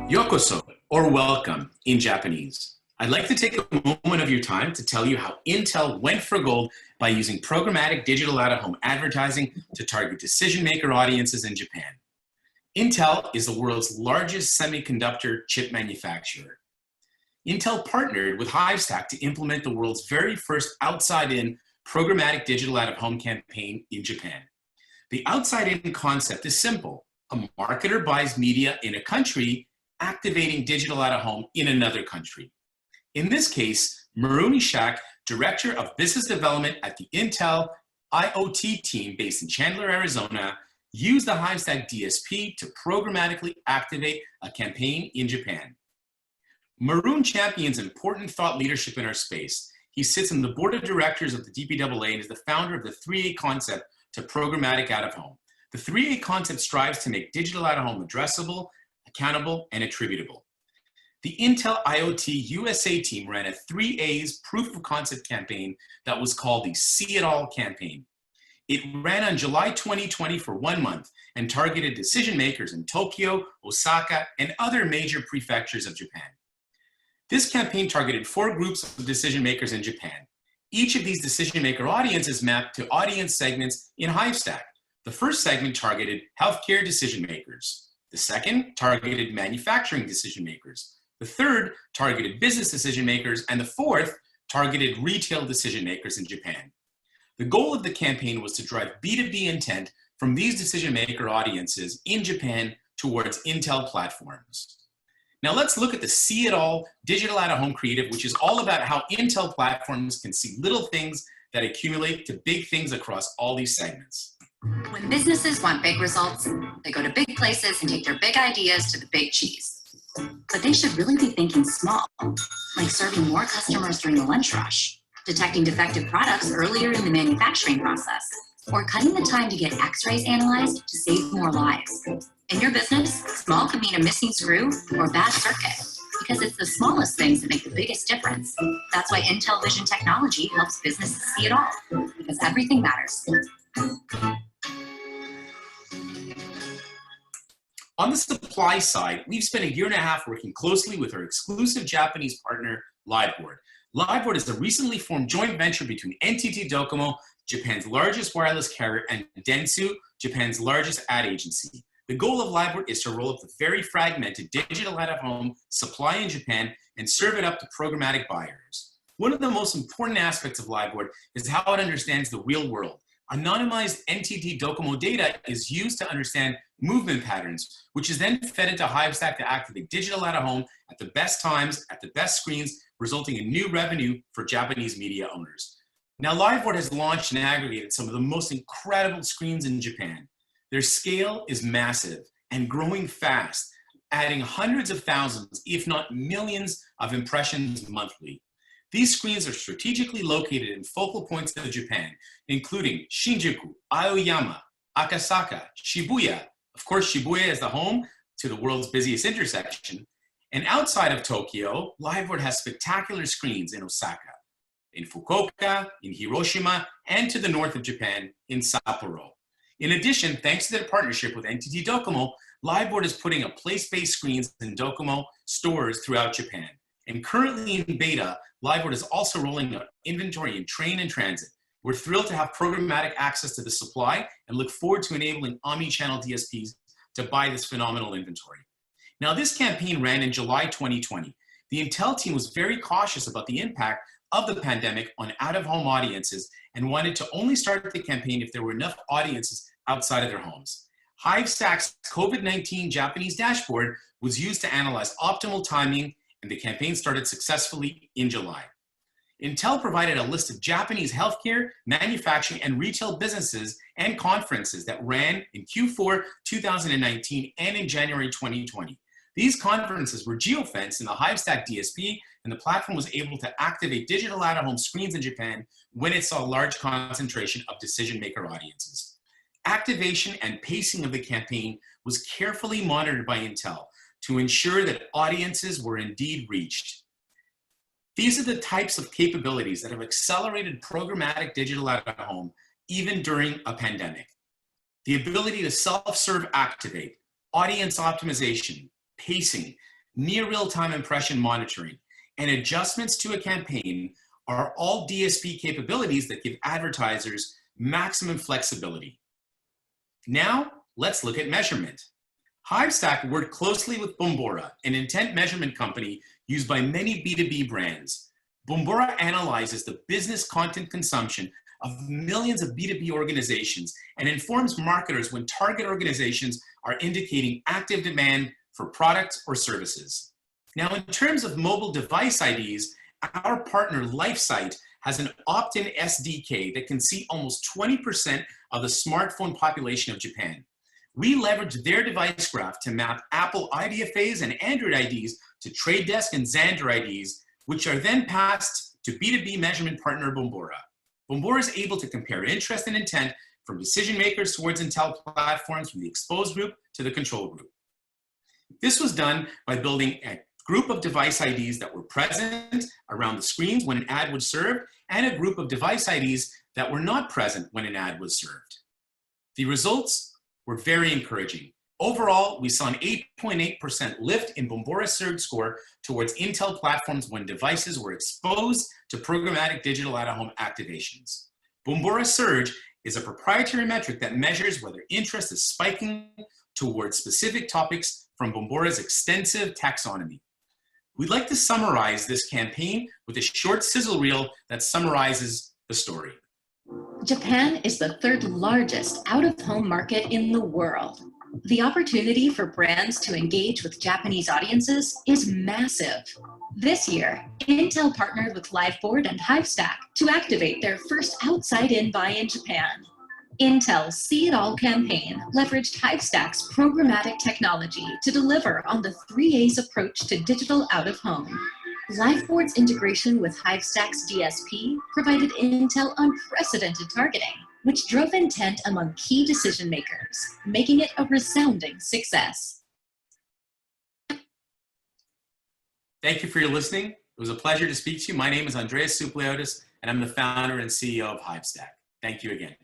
Yokoso, or welcome in Japanese. I'd like to take a moment of your time to tell you how Intel went for gold by using programmatic digital out-of-home advertising to target decision-maker audiences in Japan. Intel is the world's largest semiconductor chip manufacturer. Intel partnered with Hivestack to implement the world's very first outside-in programmatic digital out-of-home campaign in Japan. The outside-in concept is simple. A marketer buys media in a country, activating digital out-of-home in another country. In this case, Muruni Ishak, Director of Business Development at the Intel IoT team based in Chandler, Arizona, used the Hivestack DSP to programmatically activate a campaign in Japan. Maroon champions important thought leadership in our space. He sits on the board of directors of the DPAA and is the founder of the 3A concept to programmatic out-of-home. The 3A concept strives to make digital out-of-home addressable, accountable, and attributable. The Intel IoT USA team ran a 3A's proof of concept campaign that was called the See It All campaign. It ran on July 2020 for 1 month and targeted decision makers in Tokyo, Osaka, and other major prefectures of Japan. This campaign targeted 4 groups of decision makers in Japan. Each of these decision maker audiences mapped to audience segments in Hivestack. The first segment targeted healthcare decision makers. The second targeted manufacturing decision makers. The third targeted business decision makers, and the fourth targeted retail decision makers in Japan. The goal of the campaign was to drive B2B intent from these decision maker audiences in Japan towards Intel platforms. Now let's look at the See It All digital out-of-home creative, which is all about how Intel platforms can see little things that accumulate to big things across all these segments. When businesses want big results, they go to big places and take their big ideas to the big cheese. But they should really be thinking small, like serving more customers during the lunch rush, detecting defective products earlier in the manufacturing process, or cutting the time to get x-rays analyzed to save more lives. In your business, small could mean a missing screw or a bad circuit, because it's the smallest things that make the biggest difference. That's why Intel Vision Technology helps businesses see it all, because everything matters. On the supply side, we've spent 1.5 years working closely with our exclusive Japanese partner, Liveboard. Liveboard is a recently formed joint venture between NTT Docomo, Japan's largest wireless carrier, and Dentsu, Japan's largest ad agency. The goal of Liveboard is to roll up the very fragmented digital out-of-home supply in Japan and serve it up to programmatic buyers. One of the most important aspects of Liveboard is how it understands the real world. Anonymized NTT Docomo data is used to understand movement patterns, which is then fed into Hivestack to activate digital out-of-home at the best times, at the best screens, resulting in new revenue for Japanese media owners. Now, Liveboard has launched and aggregated some of the most incredible screens in Japan. Their scale is massive and growing fast, adding hundreds of thousands, if not millions, of impressions monthly. These screens are strategically located in focal points of Japan, including Shinjuku, Aoyama, Akasaka, Shibuya. Of course, Shibuya is the home to the world's busiest intersection. And outside of Tokyo, Liveboard has spectacular screens in Osaka, in Fukuoka, in Hiroshima, and to the north of Japan, in Sapporo. In addition, thanks to their partnership with NTT Docomo, Liveboard is putting up place-based screens in Docomo stores throughout Japan. And currently in beta, Liveboard is also rolling out inventory in train and transit. We're thrilled to have programmatic access to the supply and look forward to enabling omni-channel DSPs to buy this phenomenal inventory. Now, this campaign ran in July 2020. The Intel team was very cautious about the impact of the pandemic on out-of-home audiences and wanted to only start the campaign if there were enough audiences outside of their homes. Hivestack's COVID-19 Japanese dashboard was used to analyze optimal timing, and the campaign started successfully in July. Intel provided a list of Japanese healthcare, manufacturing, and retail businesses and conferences that ran in Q4 2019 and in January 2020. These conferences were geofenced in the Hivestack DSP, and the platform was able to activate digital out-of-home screens in Japan when it saw a large concentration of decision-maker audiences. Activation and pacing of the campaign was carefully monitored by Intel to ensure that audiences were indeed reached. These are the types of capabilities that have accelerated programmatic digital out-of-home even during a pandemic. The ability to self-serve activate, audience optimization, pacing, near real-time impression monitoring, and adjustments to a campaign are all DSP capabilities that give advertisers maximum flexibility. Now, let's look at measurement. Hivestack worked closely with Bombora, an intent measurement company used by many B2B brands. Bombora analyzes the business content consumption of millions of B2B organizations and informs marketers when target organizations are indicating active demand for products or services. Now, in terms of mobile device IDs, our partner LifeSight has an opt-in SDK that can see almost 20% of the smartphone population of Japan. We leverage their device graph to map Apple IDFAs and Android IDs to Trade Desk and Xandr IDs, which are then passed to B2B measurement partner Bombora. Bombora is able to compare interest and intent from decision makers towards Intel platforms, from the exposed group to the control group. This was done by building a group of device IDs that were present around the screens when an ad was served, and a group of device IDs that were not present when an ad was served. The results were very encouraging. Overall, we saw an 8.8% lift in Bombora's surge score towards Intel platforms when devices were exposed to programmatic digital out-of-home activations. Bombora Surge is a proprietary metric that measures whether interest is spiking towards specific topics from Bombora's extensive taxonomy. We'd like to summarize this campaign with a short sizzle reel that summarizes the story. Japan is the third largest out-of-home market in the world. The opportunity for brands to engage with Japanese audiences is massive. This year, Intel partnered with Liveboard and Hivestack to activate their first outside-in buy in Japan. Intel's See It All campaign leveraged Hivestack's programmatic technology to deliver on the 3A's approach to digital out-of-home. Liveboard's integration with Hivestack's DSP provided Intel unprecedented targeting, which drove intent among key decision makers, making it a resounding success. Thank you for your listening. It was a pleasure to speak to you. My name is Andreas Supliotis, and I'm the founder and CEO of Hivestack. Thank you again.